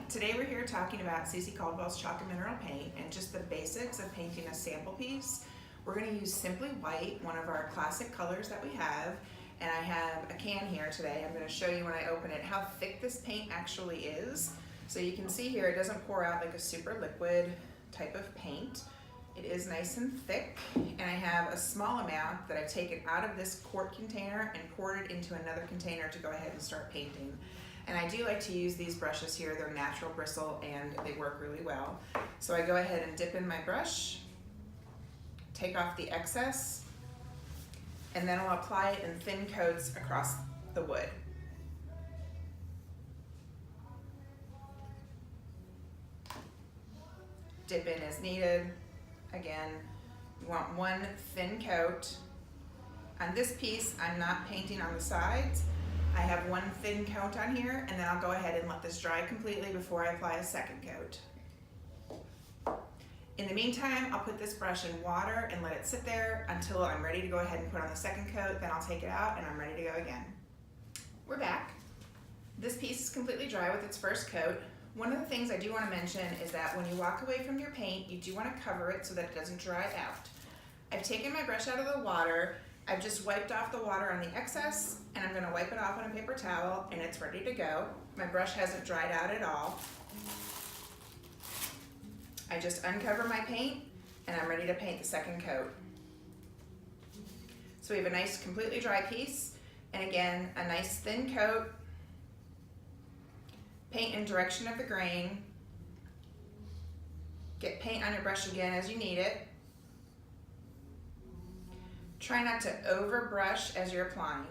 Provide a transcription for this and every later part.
Today we're here talking about CeCe Caldwell's Chalk and Mineral Paint and just the basics of painting a sample piece. We're going to use Simply White, one of our classic colors that we have, and I have a can here today. I'm going to show you when I open it how thick this paint actually is. So you can see here it doesn't pour out like a super liquid type of paint. It is nice and thick, and I have a small amount that I've taken out of this quart container and poured it into another container to go ahead and start painting. And I do like to use these brushes here. They're natural bristle and they work really well. So I go ahead and dip in my brush, take off the excess, and then I'll apply it in thin coats across the wood. Dip in as needed. Again, you want one thin coat. On this piece, I'm not painting on the sides. I have one thin coat on here, and then I'll go ahead and let this dry completely before I apply a second coat. In the meantime, I'll put this brush in water and let it sit there until I'm ready to go ahead and put on the second coat. Then I'll take it out and I'm ready to go again. We're back. This piece is completely dry with its first coat. One of the things I do want to mention is that when you walk away from your paint, you do want to cover it so that it doesn't dry out. I've taken my brush out of the water. I've just wiped off the water on the excess, and I'm going to wipe it off on a paper towel, and it's ready to go. My brush hasn't dried out at all. I just uncover my paint, and I'm ready to paint the second coat. So we have a nice completely dry piece, and again, a nice thin coat. Paint in direction of the grain. Get paint on your brush again as you need it. Try not to overbrush as you're applying.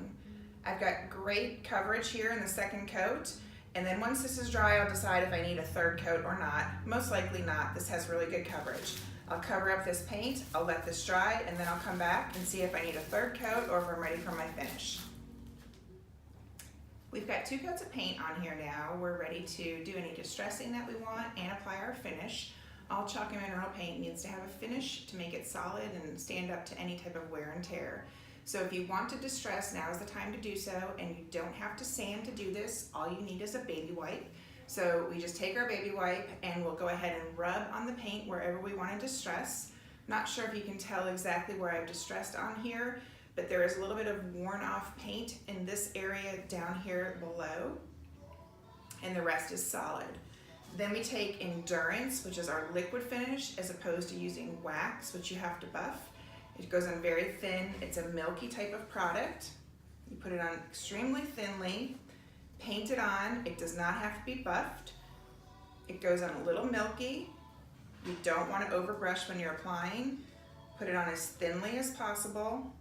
I've got great coverage here in the second coat, and then once this is dry, I'll decide if I need a third coat or not. Most likely not. This has really good coverage. I'll cover up this paint, I'll let this dry, and then I'll come back and see if I need a third coat or if I'm ready for my finish. We've got 2 coats of paint on here now. We're ready to do any distressing that we want and apply our finish. All chalk and mineral paint needs to have a finish to make it solid and stand up to any type of wear and tear. So if you want to distress, now is the time to do so, and you don't have to sand to do this. All you need is a baby wipe. So we just take our baby wipe and we'll go ahead and rub on the paint wherever we want to distress. Not sure if you can tell exactly where I've distressed on here, but there is a little bit of worn off paint in this area down here below, and the rest is solid. Then we take Endurance, which is our liquid finish, as opposed to using wax, which you have to buff. It goes on very thin. It's a milky type of product. You put it on extremely thinly, paint it on. It does not have to be buffed. It goes on a little milky. You don't want to overbrush when you're applying. Put it on as thinly as possible.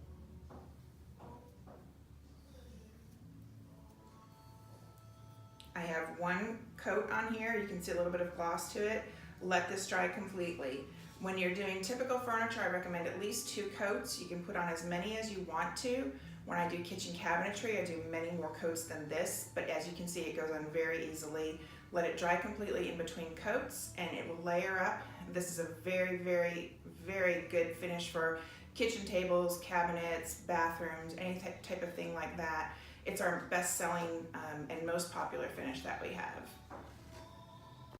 I have one coat on here. You can see a little bit of gloss to it. Let this dry completely. When you're doing typical furniture, I recommend at least 2 coats. You can put on as many as you want to. When I do kitchen cabinetry, I do many more coats than this, but as you can see, it goes on very easily. Let it dry completely in between coats, and it will layer up. This is a very, very, very good finish for kitchen tables, cabinets, bathrooms, any type of thing like that. It's our best selling and most popular finish that we have.